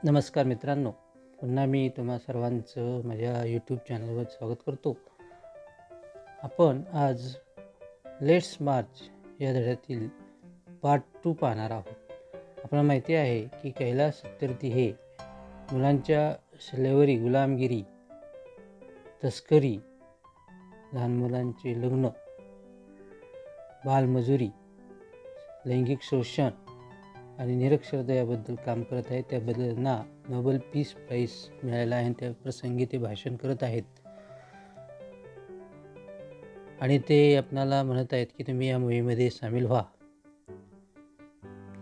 नमस्कार मित्रांनो, पुन्हा मी तुम्हा सर्वांचं माझ्या यूट्यूब चॅनलवर स्वागत करतो. आपण आज लेट्स मार्च या धड्यातील पार्ट 2 पाहणार आहोत. आपल्याला माहिती आहे की कैलास सत्यार्थी हे मुलांच्या स्लेव्हरी, गुलामगिरी, तस्करी, लहान मुलांचे लग्न, बालमजुरी, लैंगिक शोषण आणि निरक्षरता याबद्दल काम करत आहेत. त्याबद्दल त्यांना नोबेल पीस प्राईज मिळाला आहे. त्या प्रसंगी ते भाषण करत आहेत आणि ते आपणाला म्हणत आहेत की तुम्ही या मोहिमेमध्ये सामील व्हा.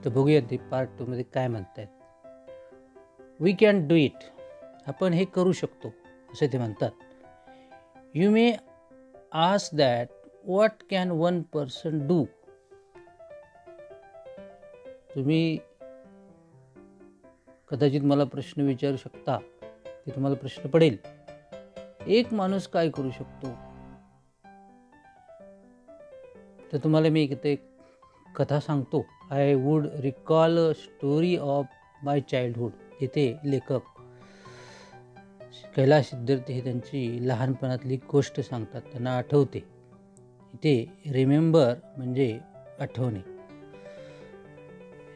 तर बघूया ते पार्ट 2 मध्ये काय म्हणतात. वी कॅन डू इट, आपण हे करू शकतो असे ते म्हणतात. You may ask that what can one person do. तुम्ही कदाचित मला प्रश्न विचारू शकता की तुम्हाला प्रश्न पडेल, एक माणूस काय करू शकतो. तर तुम्हाला मी इथे एक कथा सांगतो. I would recall a story of my childhood. इथे लेखक कैलास सत्यार्थी हे त्यांची लहानपणातली गोष्ट सांगतात, त्यांना आठवते. इथे रिमेंबर म्हणजे आठवणे.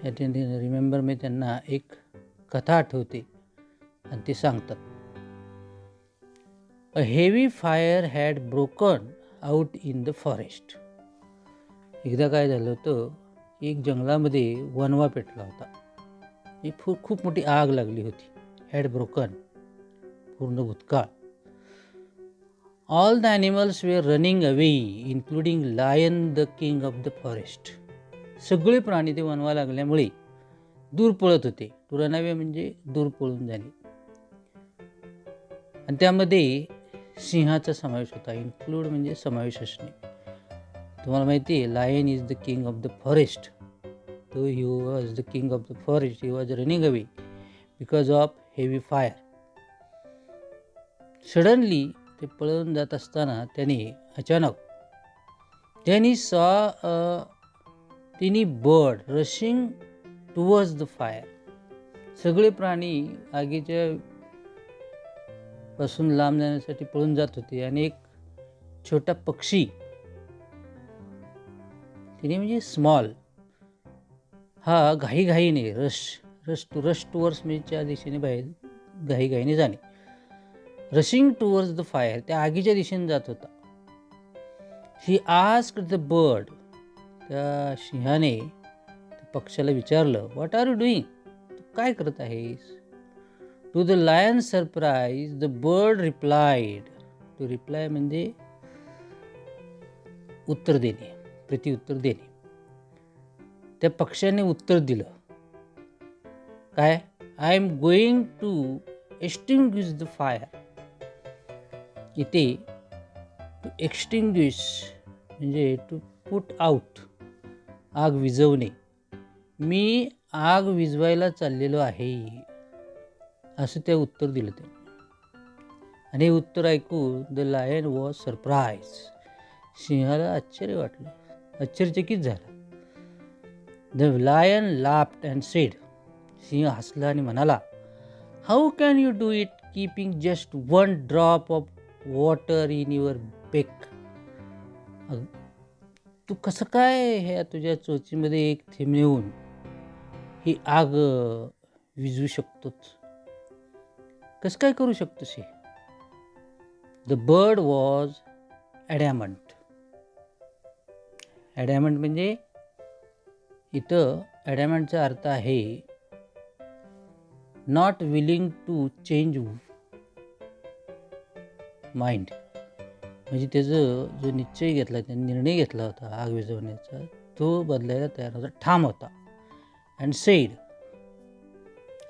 रिमेंबर मी त्यांना एक कथा आठवते आणि ते सांगतात. A heavy fire had broken out in the forest. एकदा काय झालं होतं, एक जंगलामध्ये वणवा पेटला होता. एक खूप मोठी आग लागली होती. हॅड ब्रोकन, पूर्ण भूतकाळ. All the animals were running away including lion the king of the forest. सगळे प्राणी ते वणवा लागल्यामुळे दूर पळत होते. टू रन अवे म्हणजे दूर पळून जाणे. आणि त्यामध्ये सिंहाचा समावेश होता. इन्क्लूड म्हणजे समावेश असणे. तुम्हाला माहिती आहे, lion is the king of the forest. तो he was the king of the forest. He was running away because of heavy fire. Suddenly ते पळून जात असताना त्याने अचानक त्यांनी सॉ अ तिनी bird rushing towards the fire. सगळे प्राणी आगीच्या पासून लांब जाण्यासाठी पळून जात होते आणि एक छोटा पक्षी, तिने म्हणजे स्मॉल, हा घाईघाईने रश टुवर्ड्स म्हणजे त्या दिशेने बाहेर घाईघाईने जाणे. रशिंग टुवर्ड्स द फायर, त्या आगीच्या दिशेने जात होता. ही आस्क्ड द बर्ड, त्या सिंहाने पक्षाला विचारलं, व्हॉट आर यू डुईंग, तू काय करत आहेस. To the lion surprise the bird replied. To reply म्हणजे उत्तर देणे, प्रत्युत्तर देणे. त्या पक्षाने उत्तर दिलं, काय, I am going to extinguish the fire. इथे टू एक्सटिंग्विश म्हणजे टू पुट आउट, आग विझवणे. मी आग विझवायला चाललेलो आहे, असं ते उत्तर दिलं ते. आणि हे उत्तर ऐकून द लायन वॉज सरप्राईज. सिंहाला आश्चर्य वाटलं, आश्चर्यचकित झाला. The lion laughed and said. सिंह हसला आणि म्हणाला, how can you do it keeping just one drop of water in your beak. तू कसं काय ह्या तुझ्या चोचीमध्ये एक थेंब नेऊन ही आग विझवू शकतोच, कसं काय करू शकतोस हे. The bird was adamant. Adamant म्हणजे इथं ॲडॅमंटचा अर्थ आहे not willing to change mind. म्हणजे त्याचं जो निश्चय घेतला, त्याने निर्णय घेतला होता आग विझवण्याचा, तो बदलायला तयार होता, ठाम होता. And sed,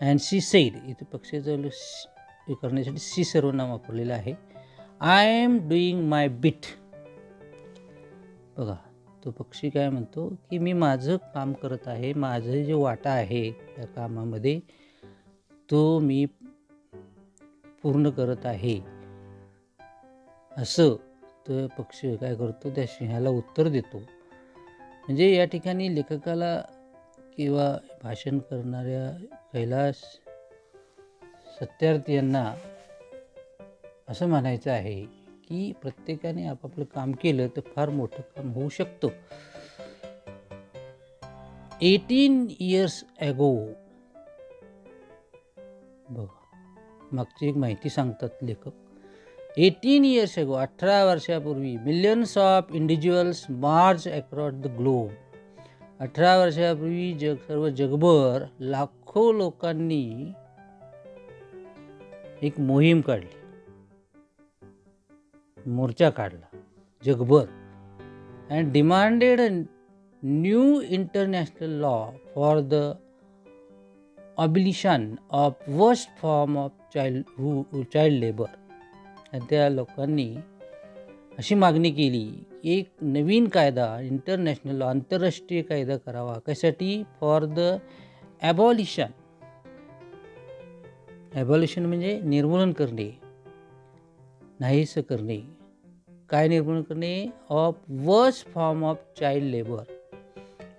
and she sed, इथे पक्षाचं हे करण्यासाठी सी सर्वनाम वापरलेलं आहे. I am doing my bit. बघा, तो पक्षी काय म्हणतो की मी माझं काम करत आहे, माझं जे वाटा आहे या कामामध्ये तो मी पूर्ण करत आहे, असं तो पक्षी काय करतो, त्या सिंहाला उत्तर देतो. म्हणजे या ठिकाणी लेखकाला किंवा भाषण करणाऱ्या कैलास सत्यार्थी यांना असं म्हणायचं आहे की प्रत्येकाने आपापलं काम केलं तर फार मोठं काम होऊ शकतं. 18 years ago, बघा मागची एक माहिती सांगतात लेखक. 18 years ago, 18 वर्षापूर्वी, millions of individuals March across the globe. 18 वर्षापूर्वी सर्व जगभर लाखो लोकांनी एक मोहीम काढली, मोर्चा काढला जगभर, and demanded a new international law for the abolition of worst form of child labor. आणि त्या लोकांनी अशी मागणी केली की एक नवीन कायदा, इंटरनॅशनल लॉ, आंतरराष्ट्रीय कायदा करावा. कशासाठी? For the ॲबॉलिशन. ॲबॉलिशन म्हणजे निर्मूलन करणे, नाहीसं करणे. काय निर्मूलन करणे? Of worst form of child labour.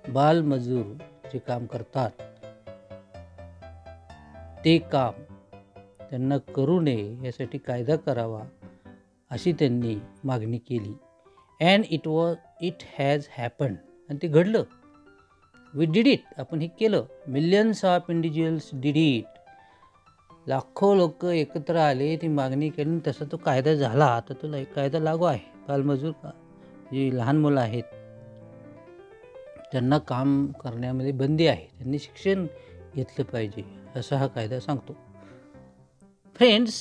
बालमजूर जे काम करतात ते काम त्यांना करू नये यासाठी कायदा करावा अशी त्यांनी मागणी केली. And it has happened. आणि ते घडलं. We did it. आपण हे केलं. Millions of individuals did it. लाखो लोक एकत्र आले, ती मागणी केली, तसा तो कायदा झाला. आता तो कायदा लागू आहे. बालमजूर जी लहान मुलं आहेत त्यांना काम करण्यामध्ये बंदी आहे, त्यांनी शिक्षण घेतलं पाहिजे असा हा कायदा सांगतो. Friends,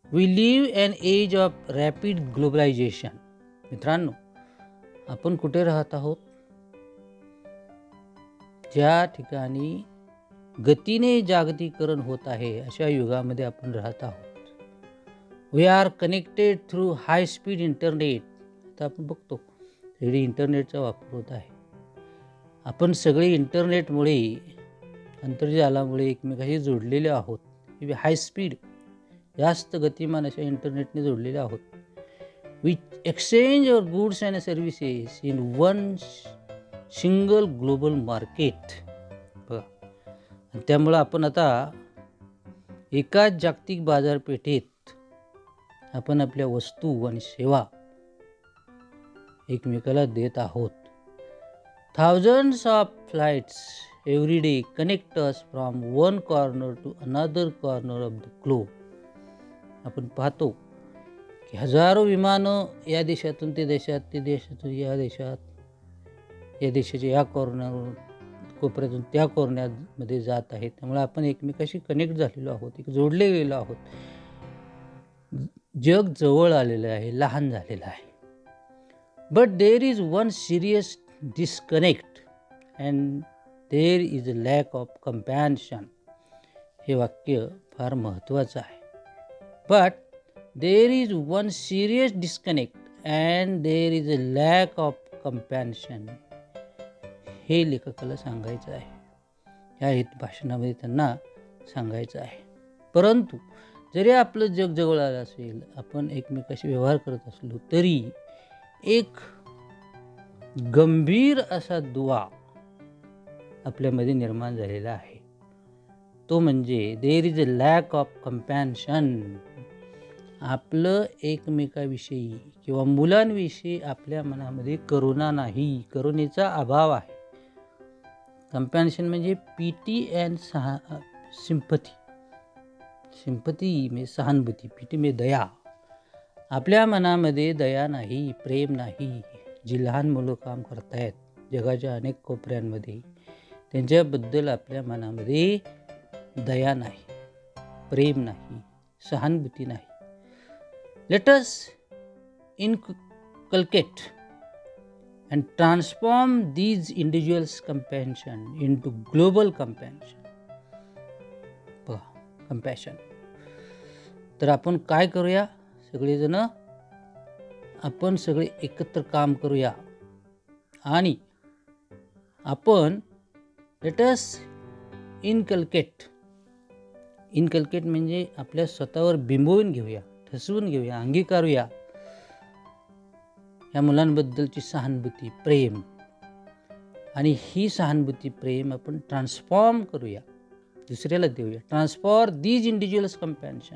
we live an age of rapid globalisation. मित्रांनो, आपण कुठे राहत आहोत? ज्या ठिकाणी गतीने जागतिकीकरण होत आहे अशा युगामध्ये आपण राहत आहोत. We are connected through high speed internet. आता आपण बघतो सगळी इंटरनेटचा वापर होत आहे. आपण सगळे इंटरनेटमुळे, आंतरजालामुळे एकमेकाशी जोडलेले आहोत. हाय स्पीड, जास्त गतिमान अशा इंटरनेटने जोडलेले आहोत. We exchange our goods and services in one single global market. बघा, आणि त्यामुळं आपण आता एकाच जागतिक बाजारपेठेत आपण आपल्या वस्तू आणि सेवा एकमेकाला देत आहोत. Thousands of flights every day connect us from one corner to another corner of the globe. आपण पाहतो की हजारो विमानं या देशातून ते देशात, ते देशातून या देशात, या देशाच्या या कोपऱ्यातून त्या कोपऱ्यामध्ये जात आहेत. त्यामुळे आपण एकमेकाशी कनेक्ट झालेलो आहोत, एक जोडले गेलो आहोत. जग जवळ आलेलं आहे, लहान झालेलं आहे. But there is one serious disconnect and there is a lack of compassion. हे वाक्य फार महत्त्वाचं आहे. But there is one serious disconnect and there is a lack of compassion. हे लेखकाला सांगायचं आहे. या भाषणामध्ये त्यांना सांगायचं आहे. परंतु जरी आपलं जग जवळ आलं असेल, आपण एकमेकाशी व्यवहार करत असलो तरी एक गंभीर असा दुवा आपल्यामध्ये निर्माण झालेला आहे. तो म्हणजे there is a lack of compassion. आपलं एकमेकाविषयी किंवा मुलांविषयी आपल्या मनामध्ये करुणा नाही, करुणेचा अभाव आहे. कंपॅशन म्हणजे पीटी अँड सिंपथी. सिंपथी म्हणजे सहानुभूती, पीटी म्हणजे दया. आपल्या मनामध्ये दया नाही, प्रेम नाही. जी लहान मुलं काम करतायत जगाच्या अनेक कोपऱ्यांमध्ये, त्यांच्याबद्दल आपल्या मनामध्ये दया नाही, प्रेम नाही, सहानुभूती नाही. Let us inculcate and transform these individuals compassion into global compassion. बघा, कंपॅशन. तर आपण काय करूया? सगळेजण आपण सगळे एकत्र काम करूया आणि आपण लेट अस इनकल्केट म्हणजे आपल्या स्वतःवर बिंबवून घेऊया, ठसवून घेऊया, अंगीकारूया या मुलांबद्दलची सहानुभूती, प्रेम. आणि ही सहानुभूती, प्रेम आपण ट्रान्सफॉर्म करूया. दुसऱ्याला देऊया. ट्रान्सफॉर दीज इंडिव्हिज्युअल्स कंपॅन्शन,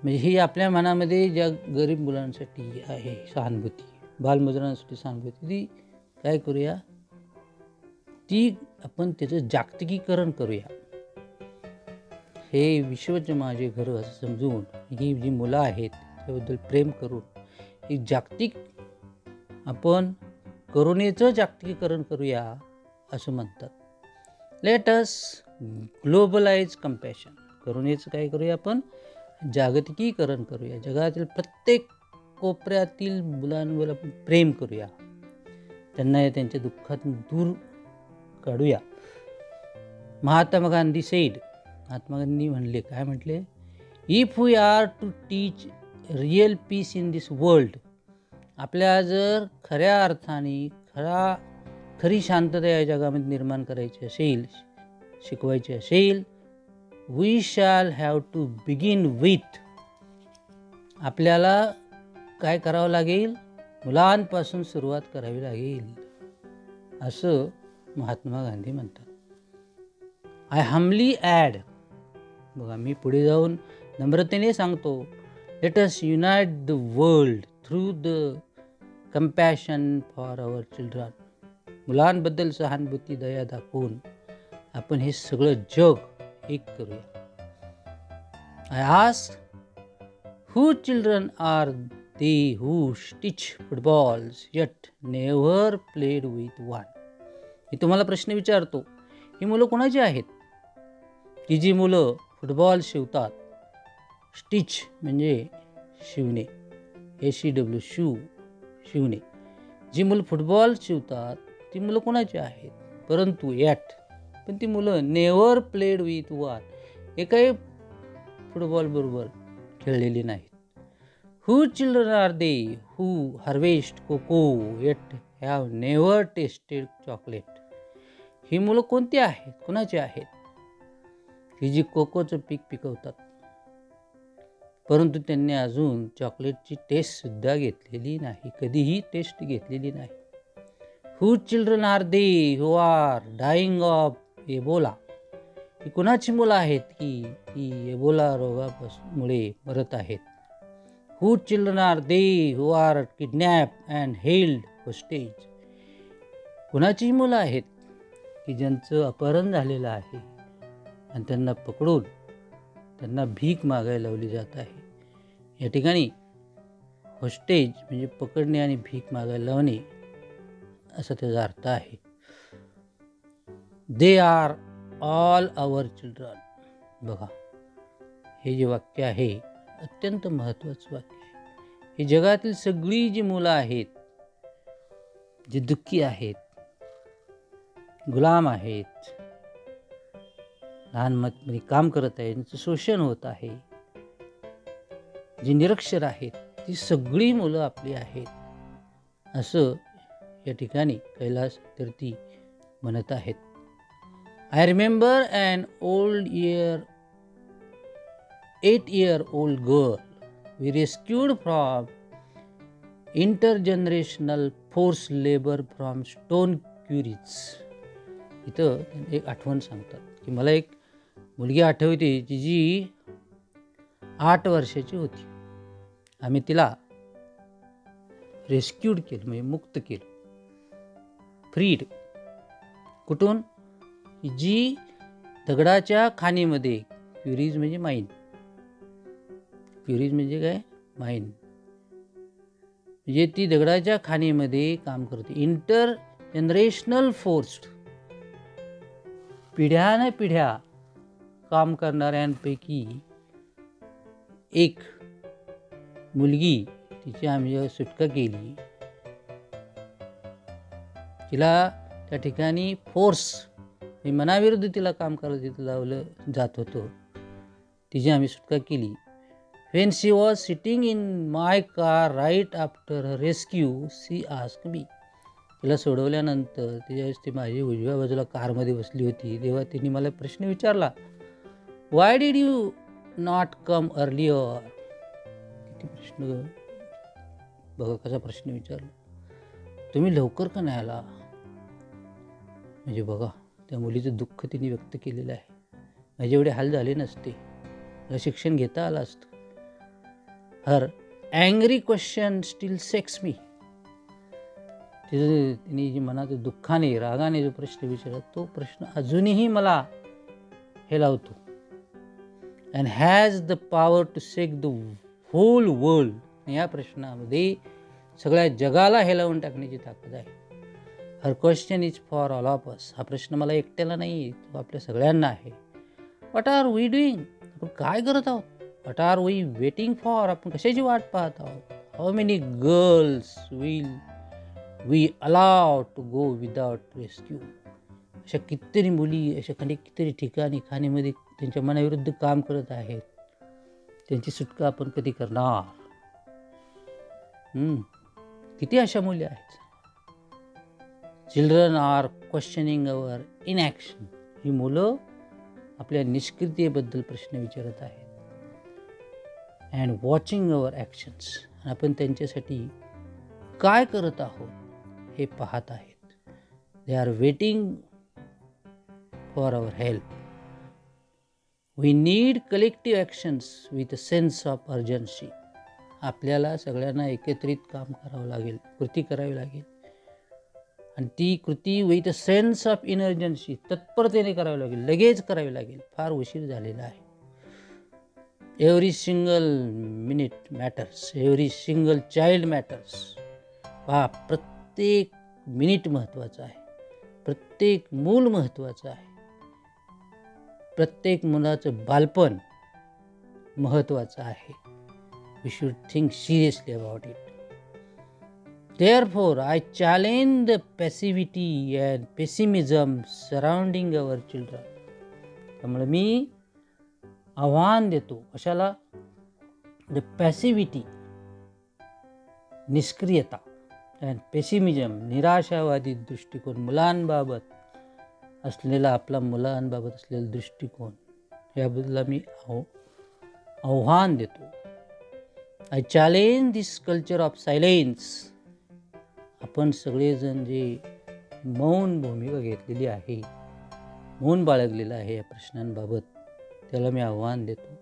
म्हणजे ही आपल्या मनामध्ये ज्या गरीब मुलांसाठी आहे सहानुभूती, बालमजुरांसाठी सहानुभूती, ती काय करूया, ती आपण त्याचं जागतिकीकरण करूया. हे विश्वचे माझे घर असं समजून ही जी मुलं आहेत त्याबद्दल प्रेम करून ही जागतिक आपण करुणेचं जागतिकीकरण करूया असं म्हणतात. लेट अस ग्लोबलाइज कंपॅशन, करुणेचं काय करूया, आपण जागतिकीकरण करूया. जगातील प्रत्येक कोपऱ्यातील मुलांवर आपण प्रेम करूया, त्यांना त्यांच्या दुःखातून दूर काढूया. महात्मा गांधी सेड, महात्मा गांधी म्हणले, काय म्हटले, if we are to teach real peace in this world, आपल्या जर खऱ्या अर्थाने खरी शांतता या जगामध्ये निर्माण करायची असेल, शिकवायची असेल, we shall have to begin with, आपल्याला काय करावं लागेल, मुलांपासून सुरुवात करावी लागेल, असं महात्मा गांधी म्हणतात. आय हम्बली ॲड, बघा मी पुढे जाऊन नम्रतेने सांगतो, let us unite the world through the compassion for our children, मुलांबद्दल सहानुभूती दया दाखवून आपण हे सगळं जग एक करूया. I ask, who children are they who stitch footballs yet never played with one, मी तुम्हाला प्रश्न विचारतो, ही मुलं कोणाची आहेत, की जी मुलं फुटबॉल शिवतात, स्टिच म्हणजे शिवणे, SEW शिवणे, जी मुलं फुटबॉल शिवतात ती मुलं कोणाची आहेत, परंतु पण ती मुलं नेव्हर प्लेड विथ वन, एकाही फुटबॉल बरोबर खेळलेली नाहीत. Who children are they who harvest cocoa yet have never tasted chocolate, ही मुलं कोणती आहेत, कोणाची आहेत, ही जी कोकोचं पीक पिकवतात परंतु त्यांनी अजून चॉकलेटची टेस्टसुद्धा घेतलेली नाही, कधीही टेस्ट घेतलेली नाही. Who children are they who are dying of Ebola, ही कुणाची मुलं आहेत की ती एबोला रोगामुळे मरत आहेत. Who children are they who are kidnap and held hostage, कुणाची मुलं आहेत की ज्यांचं अपहरण झालेलं आहे आणि त्यांना पकडून त्यांना भीक मागायला लावली जात आहे. या ठिकाणी होस्टेज म्हणजे पकडणे आणि भीक मागायला लावणे असा त्याचा अर्थ आहे. They are all our children, बघा हे जे वाक्य आहे अत्यंत महत्त्वाचं वाक्य आहे. हे जगातील सगळी जी मुलं आहेत, जे दुःखी आहेत, गुलाम आहेत, लहानमध्ये काम करत आहे, त्यांचं शोषण होत आहे, जी निरक्षर आहेत, ती सगळी मुलं आपली आहेत, असं या ठिकाणी कैलास सत्यार्थी म्हणत आहेत. I remember an 8-year-old girl we rescued from intergenerational force labour from stone quarries. इथं एक आठवण सांगतात की मला एक मुलगी आठवते जी 8 वर्षाची होती. आम्ही तिला रेस्क्यूड केलं म्हणजे मुक्त केलं, फ्रीड. कुठून? जी दगडाच्या खाणीमध्ये, क्युरीज म्हणजे माईन, क्युरीज म्हणजे काय, माईन, म्हणजे ती दगडाच्या खाणीमध्ये काम करते. इंटर जनरेशनल फोर्स्ड, पिढ्याने पिढ्या काम करणाऱ्यांपैकी एक मुलगी, तिची आम्ही जेव्हा सुटका केली, तिला त्या ठिकाणी फोर्स मनाविरुद्ध तिला काम करायला तिथं लावलं जात होतं, तिची आम्ही सुटका केली. When she was sitting in my car right after her rescue, she asked me, तिला सोडवल्यानंतर त्यावेळेस ती माझी उजव्या बाजूला कारमध्ये बसली होती, तेव्हा तिने मला प्रश्न विचारला, why did you not come earlier. किती प्रश्न बघा, कसा प्रश्न विचारला, तुम्ही लवकर का नाही आला. म्हणजे बघा त्या मुलीचं दुःख तिने व्यक्त केलेलं आहे. माझे एवढे हाल झाले नसते, मला शिक्षण घेता आलं असतं. हर अँग्री क्वेश्चन स्टील सेक्स मी. तिने जी मनात दुःखाने रागाने जो प्रश्न विचारला तो प्रश्न अजूनही मला हे लावतो. And has the power to shake the whole world. या प्रश्नामध्ये सगळ्या जगाला हेलावून टाकण्याची ताकद आहे. Her question is for all of us. हा प्रश्न मला एकट्याला नाही, तो आपल्या सगळ्यांना आहे. What are we doing. आपण काय करत आहोत. What are we waiting for. आपण कशाची वाट पाहत आहोत. How many girls will we allow to go without rescue. अशा कितीतरी मुली अशा कितीतरी ठिकाणी खाणीमध्ये त्यांच्या मनाविरुद्ध काम करत आहेत. त्यांची सुटका आपण कधी करणार. किती अशा मुली आहेत. Children are questioning our inaction. ही मुलं आपल्या निष्क्रियतेबद्दल प्रश्न विचारत आहेत. And watching our actions. आपण त्यांच्यासाठी काय करत आहोत हे पाहत आहेत. They are waiting for our help. We need collective actions with a sense of urgency. आपल्याला सगळ्यांना एकत्रित काम करावं लागेल, कृती करावी लागेल. आणि ती कृती with a sense of emergency, तत्परतेने करावी लागेल, लगेच करावी लागेल. फार उशीर झालेला आहे. Every single minute matters. Every single child matters. पहा, प्रत्येक मिनिट महत्त्वाचं आहे. प्रत्येक मूल महत्त्वाचं आहे. प्रत्येक मुलाचं बालपण महत्त्वाचं आहे. We should think seriously about it. Therefore, I challenge the passivity and pessimism surrounding our children. त्यामुळे मी आव्हान देतो कशाला. द पॅसिव्हिटी, निष्क्रियता, अँड पेसिमिझम, निराशावादी दृष्टिकोन. मुलांबाबत असलेला आपला मुलांबाबत असलेला दृष्टिकोन याबद्दल मी आव्हान देतो. I challenge this culture of silence. आपण सगळेजण जे मौन भूमिका घेतलेली आहे, मौन बाळगलेलं आहे या प्रश्नांबाबत, त्याला मी आव्हान देतो.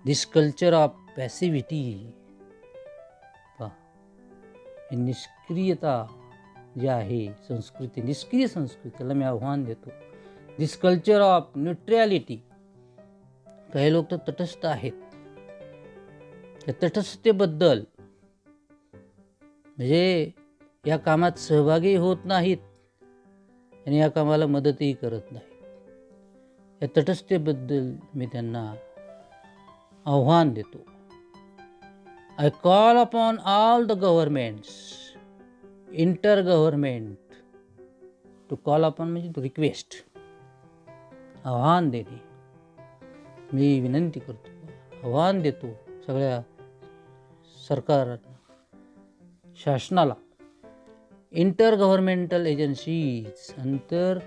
दिस कल्चर ऑफ पॅसिव्हिटी, ही निष्क्रियता जी आहे संस्कृती, निष्क्रिय संस्कृती, त्याला मी आव्हान देतो. दिस कल्चर ऑफ न्यूट्रॅलिटी. काही लोक तर तटस्थ आहेत. त्या तटस्थतेबद्दल म्हणजे या कामात सहभागी होत नाहीत आणि या कामाला मदतही करत नाहीत. या तटस्थतेबद्दल मी त्यांना आव्हान देतो. I call upon all the governments, intergovernment, to call upon म्हणजे टू रिक्वेस्ट, आव्हान देणे. मी विनंती करतो, आव्हान देतो सगळ्या सरकारांना, शासनाला, इंटर गव्हर्नमेंटल एजन्सीज, अंतर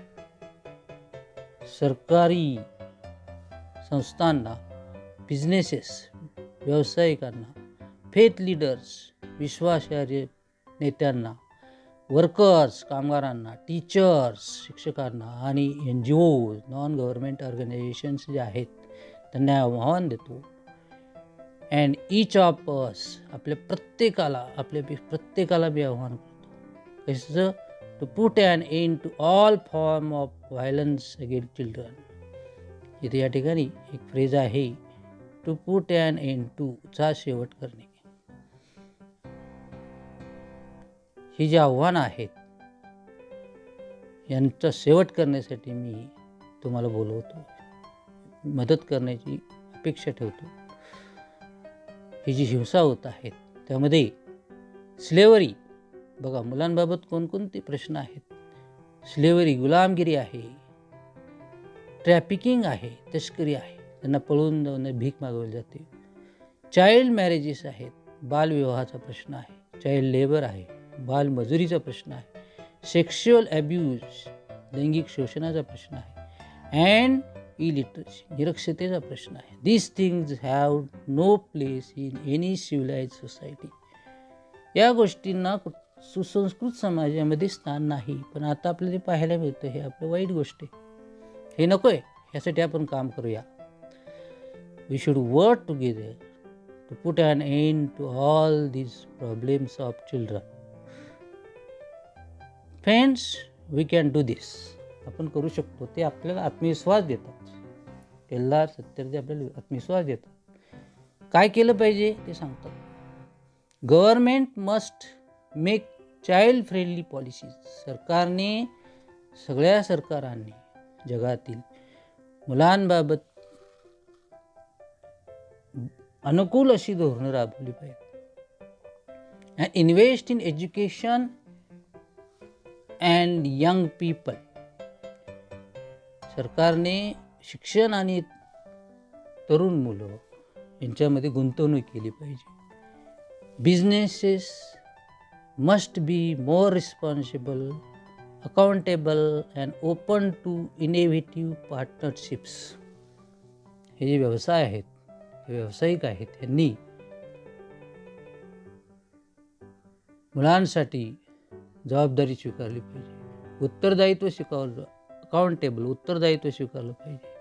सरकारी संस्थांना, बिझनेसेस, व्यावसायिकांना, फेथ लीडर्स, विश्वासार्ह नेत्यांना, वर्कर्स, कामगारांना, टीचर्स, शिक्षकांना आणि NGO, नॉन गव्हर्नमेंट ऑर्गनायझेशन्स जे आहेत त्यांना आव्हान देतो. अँड ईच ऑफ अस, आपल्या प्रत्येकाला मी आव्हान करतो. कसं? To put an end to all form of violence against children. इथे या ठिकाणी एक फ्रेज आहे, to put an end to, चा शेवट करणे. ही जी आव्हानं आहेत यांचा शेवट करण्यासाठी मी तुम्हाला बोलवतो, मदत करण्याची अपेक्षा ठेवतो. ही जी हिंसा होत आहेत त्यामध्ये स्लेवरी, बघा मुलांबाबत कोणकोणते प्रश्न आहेत. स्लेवरी, गुलामगिरी आहे, ट्रॅफिकिंग आहे, तस्करी आहे, त्यांना पळून जाऊन भीक मागवली जाते. चाइल्ड मॅरेजेस आहेत, बालविवाहाचा प्रश्न आहे. चाइल्ड लेबर आहे, बालमजुरीचा प्रश्न आहे. सेक्शुअल ॲब्यूज, लैंगिक शोषणाचा प्रश्न आहे. अँड इलिटरसी, निरक्षरतेचा प्रश्न आहे. These things have no place in any civilise society. या गोष्टींना सुसंस्कृत समाजामध्ये स्थान नाही. पण आता आपल्याला ते पाहायला मिळतं. हे आपलं वाईट गोष्ट आहे. हे नको आहे. ह्यासाठी आपण काम करूया. We should work together to put an end to all these problems of children. Friends, we can do this. आपण करू शकतो. ते आपल्याला आत्मविश्वास देतात. एल्लार सत्यार्थी आपल्याला आत्मविश्वास देतात. काय केलं पाहिजे ते सांगतात. Government must make child friendly policies. सगळ्या सरकारांनी जगातील मुलांबाबत अनुकूल अशी धोरणं राबवली पाहिजे. And invest in education and young people. सरकारने शिक्षण आणि तरुण मुलं यांच्यामध्ये गुंतवणूक केली पाहिजे. Businesses must be more responsible, accountable and open to innovative partnerships. हे जे व्यवसाय आहेत, हे व्यावसायिक आहेत, यांनी मुलांसाठी जबाबदारी स्वीकारली पाहिजे. उत्तरदायित्व स्वीकारलं, अकाउंटेबल उत्तरदायित्व स्वीकारलं पाहिजे.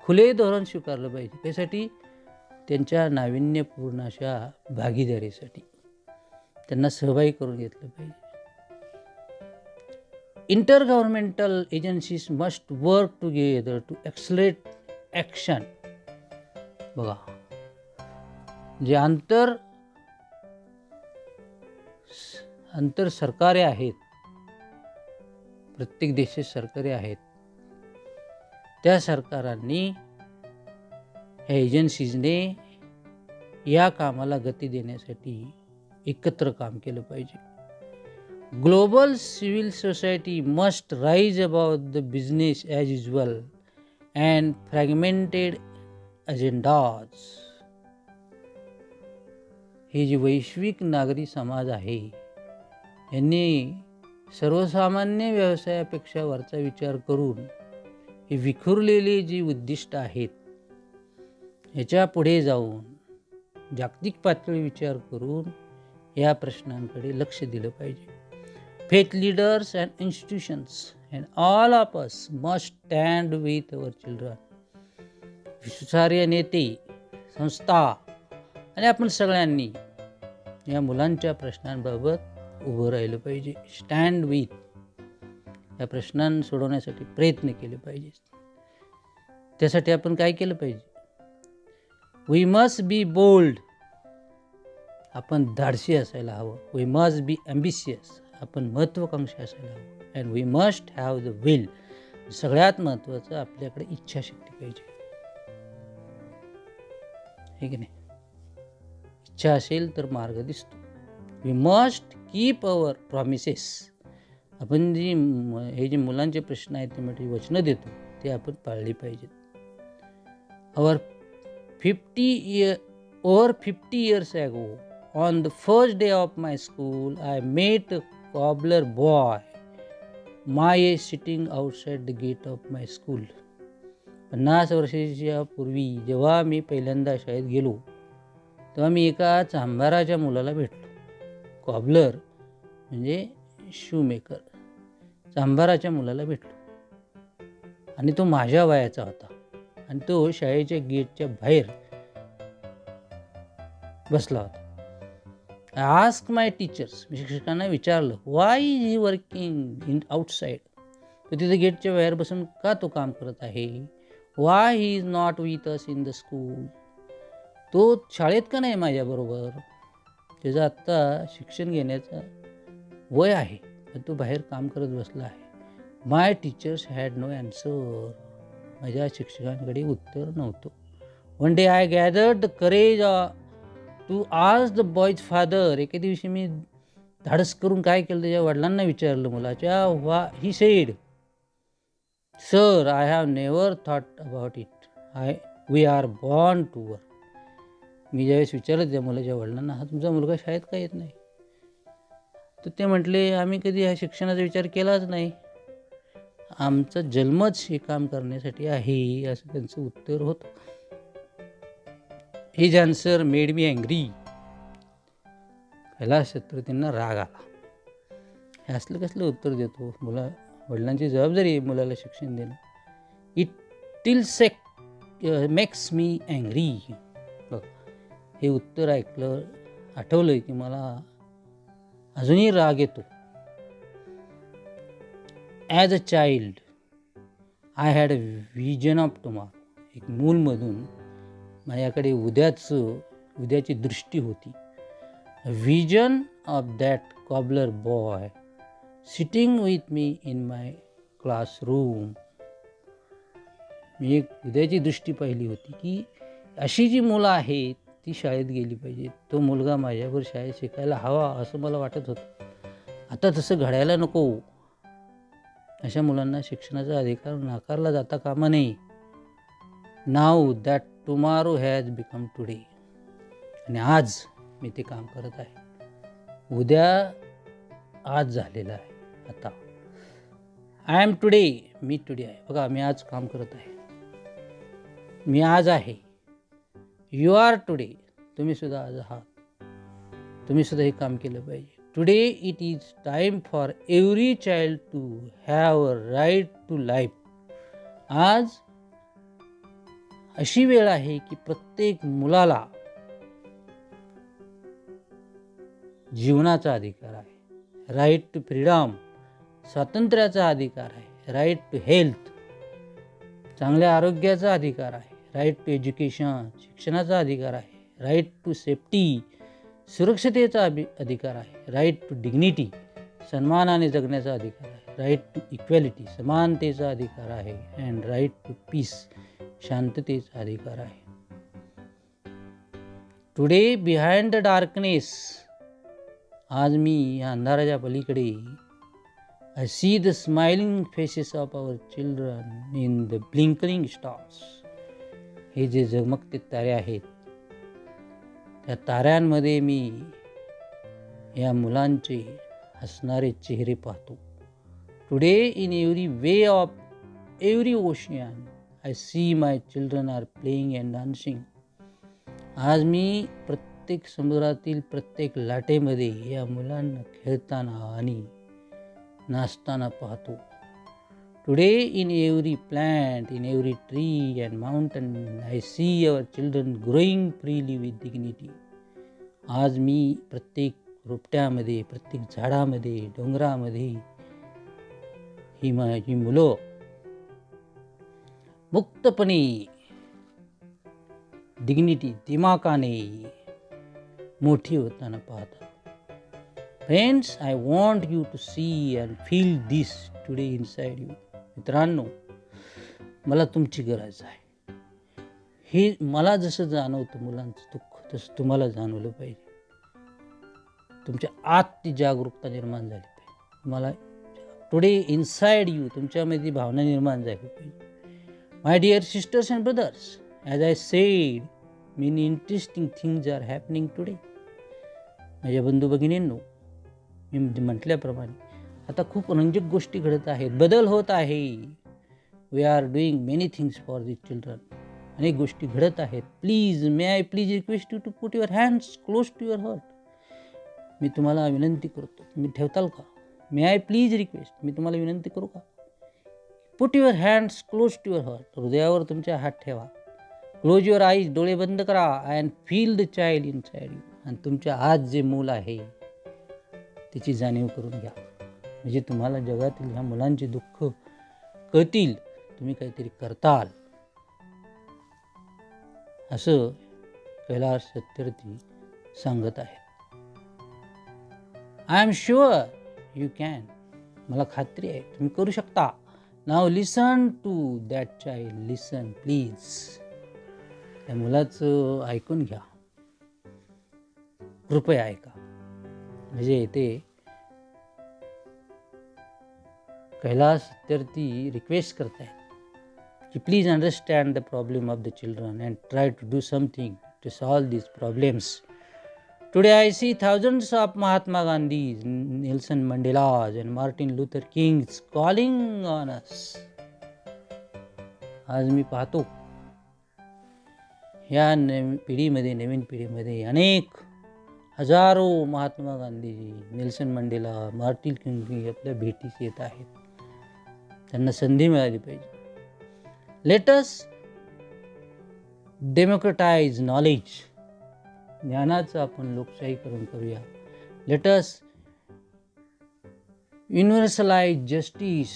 खुले धोरण स्वीकारलं पाहिजे. त्यासाठी त्यांच्या नाविन्यपूर्ण अशा भागीदारीसाठी त्यांना सहभागी करून घेतलं पाहिजे. Inter governmental agencies must work together to accelerate action. बघा, जे आंतर सरकारे आहेत, प्रत्येक देशात सरकारे आहेत, त्या सरकारांनी ह्या एजन्सीजने या कामाला गती देण्यासाठी एकत्र काम केलं पाहिजे. Global civil society must rise about the business as usual and fragmented agendas. हे जे वैश्विक नागरी समाज आहे, यांनी सर्वसामान्य व्यवसायापेक्षा वरचा विचार करून हे विखुरलेली जी उद्दिष्ट आहेत, ह्याच्या पुढे जाऊन जागतिक पातळी विचार करून या प्रश्नांकडे लक्ष दिलं पाहिजे. Faith leaders and institutions and all of us must stand with our children. विश्वासार्ह नेते, संस्था आणि आपण सगळ्यांनी या मुलांच्या प्रश्नांबाबत उभं राहिलं पाहिजे. स्टँड विथ, या प्रश्नां सोडवण्यासाठी प्रयत्न केले पाहिजे. त्यासाठी आपण काय केलं पाहिजे? We must be bold. आपण धाडसी असायला हवं. We must be ambitious. आपण महत्त्वाकांक्षी असायला हवं. And we must have the will. सगळ्यात महत्त्वाचं, आपल्याकडे इच्छाशक्ती पाहिजे. हे की नाही? इच्छा असेल तर मार्ग दिसतो. We must keep our promises. आपण हे जे मुलांचे प्रश्न आहेत, ते वचनं देतो, ते आपण पाळली पाहिजेत. Over 50 years ago, on the first day of my school, I met a cobbler boy, my age, sitting outside the gate of my school. 50 वर्षाच्या पूर्वी जेव्हा मी पहिल्यांदा शाळेत गेलो, तेव्हा मी एका चांभाराच्या मुलाला भेटलो. कॉबलर म्हणजे शूमेकर. चांभाराच्या मुलाला भेटलो आणि तो माझ्या वयाचा होता. आणि तो शाळेच्या गेटच्या बाहेर बसला होता. I ask my teachers. मी शिक्षकांना विचारलं, why is he working in outside. तो तिथे गेटच्या बाहेर बसून का तो काम करत आहे? Y he is not with us in the school. तो शाळेत का नाही माझ्याबरोबर? त्याचं आत्ता शिक्षण घेण्याचं वय आहे, पण तो बाहेर काम करत बसला आहे. My teachers had no answer. माझ्या शिक्षकांकडे उत्तर नव्हतं. One day I gathered the courage to ask the boy's father. एके दिवशी मी धाडस करून काय केलं, त्याच्या वडिलांना विचारलं मुलाच्या. He said, sir, I have never thought about it. We are born to work. मी ज्यावेळेस विचारलं त्या मुलाच्या वडिलांना, हा तुमचा मुलगा शाळेत का येत नाही? तर ते म्हटले, आम्ही कधी ह्या शिक्षणाचा विचार केलाच नाही. आमचा जन्मच हे काम करण्यासाठी आहे, असं त्यांचं उत्तर होतं. His answer made me angry. Kailash चतुर्थींना राग आला. हे असलं कसलं उत्तर देतो? वडिलांची जबाबदारी आहे मुलाला शिक्षण देणं. It till makes me angry. बघ, हे उत्तर आठवलं की मला अजूनही राग येतो. As a child I had a vision of tomorrow. एक मूलमधून माझ्याकडे उद्याची दृष्टी होती. Vision of that cobbler boy sitting with me in my classroom. मी एक उद्याची दृष्टी पाहिली होती की अशी जी मुलं आहेत ती शाळेत गेली पाहिजेत. तो मुलगा माझ्यावर शाळेत शिकायला हवा असं मला वाटत होतं. आता तसं घडायला नको. अशा मुलांना शिक्षणाचा अधिकार नाकारला जाता कामा नये. Now that tomorrow has become today. आणि आज मी ते काम करत आहे. उद्या आज झालेलं आहे. आता आय एम टुडे. मी टुडे आहे. बघा, मी आज काम करत आहे. मी आज आहे. You are today. तुम्ही सुद्धा आज आहात. तुम्ही सुद्धा हे काम केलं पाहिजे. Today it is time for every child to have a right to life. आज अशी वेळ आहे की प्रत्येक मुलाला जीवनाचा अधिकार आहे. राईट टू फ्रीडम, स्वातंत्र्याचा अधिकार आहे. राईट टू हेल्थ, चांगल्या आरोग्याचा अधिकार आहे. राईट टू एज्युकेशन, शिक्षणाचा अधिकार आहे. राईट टू सेफ्टी, सुरक्षतेचा अधिकार आहे. राईट टू डिग्निटी, सन्मानाने जगण्याचा अधिकार आहे. राईट टू इक्वॅलिटी, समानतेचा अधिकार आहे. अँड राईट टू पीस, शांततेचा अधिकार आहे. टुडे बिहाइंड द डार्कनेस, आज मी या अंधाराच्या पलीकडे I see the smiling faces of our children in the blinking stars. हे जे झगमगते तारे आहेत त्या ताऱ्यांमध्ये मी या मुलांचे हसणारे चेहरे पाहतो. Today in every way of every ocean I see my children are playing and dancing. आज मी प्रत्येक समुद्रातील प्रत्येक लाटेमध्ये या मुलांना खेळताना आणि नाचताना पाहतो. Today in every plant, in every tree and mountain I see our children growing freely with dignity. आज मी प्रत्येक रोपट्यामध्ये, प्रत्येक झाडामध्ये, डोंगरामध्ये ही माझी मुलं मुक्तपणे, डिग्निटी, दिमाकाने मोठी होताना पाहतात. Friends, I want you to see and feel this today inside you. मित्रांनो, मला तुमची गरज आहे. हे मला जसं जाणवतं मुलांचं दुःख, तसं तुम्हाला जाणवलं पाहिजे. तुमच्या आत ती जागरूकता निर्माण झाली पाहिजे. तुम्हाला टुडे इनसाइड यू, तुमच्यामध्ये भावना निर्माण झाली पाहिजे. My dear sisters and brothers, as I said, many interesting things are happening today. माझ्या बंधू भगिनींनो, मी म्हटल्याप्रमाणे आता खूप रंजक गोष्टी घडत आहेत. बदल होत आहे. We are doing many things for this children. अनेक गोष्टी घडत आहेत. May I please request you to put your hands close to your heart. मी तुम्हाला विनंती करतो, तुम्ही ठेवताल का? मे आय प्लीज रिक्वेस्ट, मी तुम्हाला विनंती करू का? Put your hands close to your heart. हृदयावर तुमच्या हात ठेवा. क्लोज युअर आईज, डोळे बंद करा. And feel the child inside you. आणि तुमच्या आत जे मूल आहे त्याची जाणीव करून घ्या. म्हणजे तुम्हाला जगातील ह्या मुलांचे दुःख कळतील, तुम्ही काहीतरी करताल, असं कैलास सत्यार्थी सांगत आहेत. I am sure you can. मला खात्री आहे तुम्ही करू शकता. Now listen to that child. Listen please. त्या मुलाचं ऐकून घ्या, कृपया ऐका. म्हणजे ते कैलास सत्यार्थी रिक्वेस्ट करतायत की please understand the problem of the children and try to do something to solve these problems. Today I see thousands of Mahatma Gandhis, Nelson Mandelas and Martin Luther Kings calling on us. आज मी पाहतो ह्या नवीन पिढीमध्ये अनेक हजारो Mahatma Gandhiji, Nelson Mandela, Martin King आपल्या भेटीस येत आहेत. त्यांना संधी मिळाली पाहिजे. Let us democratize knowledge. ज्ञानाचं आपण लोकशाहीकरण करूया. Let us युनिव्हर्सलाइज justice.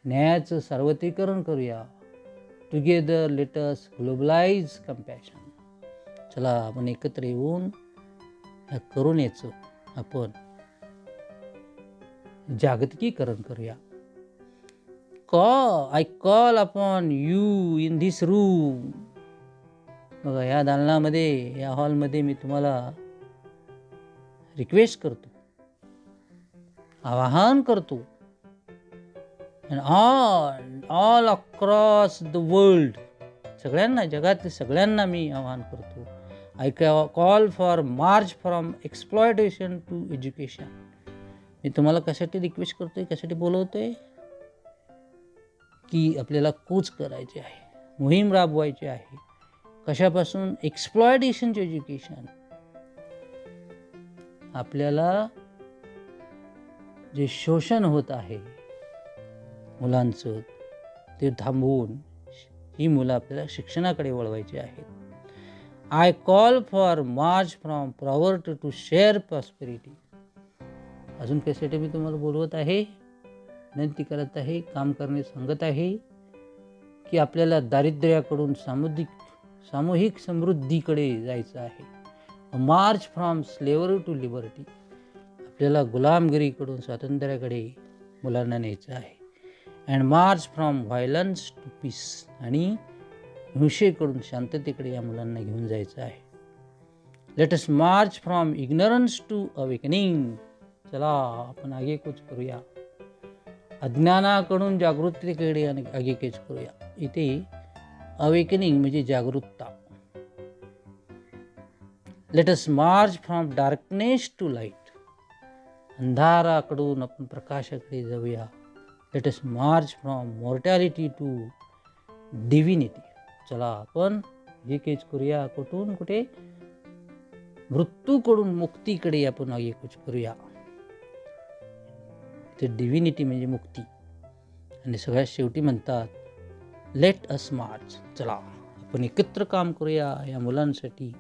न्यायाचं सार्वत्रिकरण करूया. Together let us globalise compassion. चला आपण एकत्र येऊन ह्या करुणेचं आपण जागतिकीकरण करूया. I call upon you in this room. बघा, या दालनामध्ये, या हॉलमध्ये मी तुम्हाला रिक्वेस्ट करतो, आवाहन करतो. And all across the world, सगळ्यांना, जगातील सगळ्यांना मी आवाहन करतो. I call for march from exploitation to education. मी तुम्हाला कशासाठी रिक्वेस्ट करतोय, कशासाठी बोलवतोय, की आपल्याला कूच करायचे आहे, मोहीम राबवायची आहे. कशापासून? एक्सप्लॉयटेशनचे एज्युकेशन. आपल्याला जे शोषण होत आहे मुलांचं, ते थांबवून ही मुलं आपल्याला शिक्षणाकडे वळवायची आहेत. I call for march from poverty to share prosperity. अजून कशासाठी मी तुम्हाला बोलवत आहे, विनंती करत आहे, काम करणे सांगत आहे, की आपल्याला दारिद्र्याकडून सामूहिक समृद्धीकडे जायचं आहे. March from slavery to liberty. आपल्याला गुलामगिरीकडून स्वातंत्र्याकडे मुलांना न्यायचं आहे. And march from violence to peace. आणि हिंसेकडून शांततेकडे या मुलांना घेऊन जायचं आहे. Let us march from ignorance to awakening. चला आपण आगेकूच करूया. अज्ञानाकडून जागृतीकडे आगेकूच करूया. इथे अवेकनिंग म्हणजे जागरूकता. Let us march from darkness to light. अंधाराकडून आपण प्रकाशाकडे जाऊया. Let us march from mortality to divinity. चला आपण आगेकूच करूया. कुठून कुठे? मृत्यूकडून मुक्तीकडे आपण आगेकूच करूया. ते डिव्हिनिटी म्हणजे मुक्ती. आणि सगळ्यात शेवटी म्हणतात लेट अस मार्च. चला आपण एकत्र काम करूया या मुलांसाठी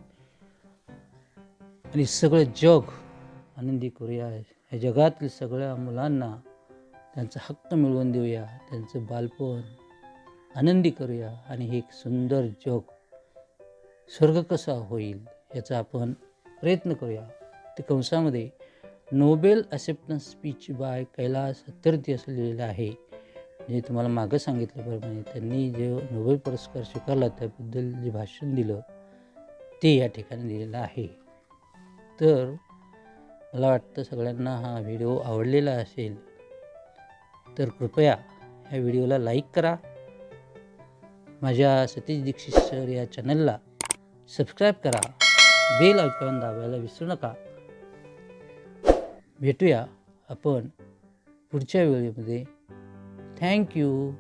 आणि सगळं जग आनंदी करूया. या जगातील सगळ्या मुलांना त्यांचा हक्क मिळवून देऊया. त्यांचं बालपण आनंदी करूया. आणि हे एक सुंदर जग, स्वर्ग कसा होईल याचा आपण प्रयत्न करूया. ते कंसामध्ये Nobel acceptance speech by Kailash Satyarthi असं लिहिलेलं आहे. जे तुम्हाला मागं सांगितल्याप्रमाणे त्यांनी जे नोबेल पुरस्कार स्वीकारला त्याबद्दल जे भाषण दिलं ते या ठिकाणी दिलेलं आहे. तर मला वाटतं सगळ्यांना हा व्हिडिओ आवडलेला असेल. तर कृपया ह्या व्हिडिओला लाईक करा. माझ्या सतीश दीक्षित सर या चॅनलला सबस्क्राईब करा. बेल आयकॉन दाबायला विसरू नका. भेटूया आपण पुढच्या व्हिडिओमध्ये. थँक्यू.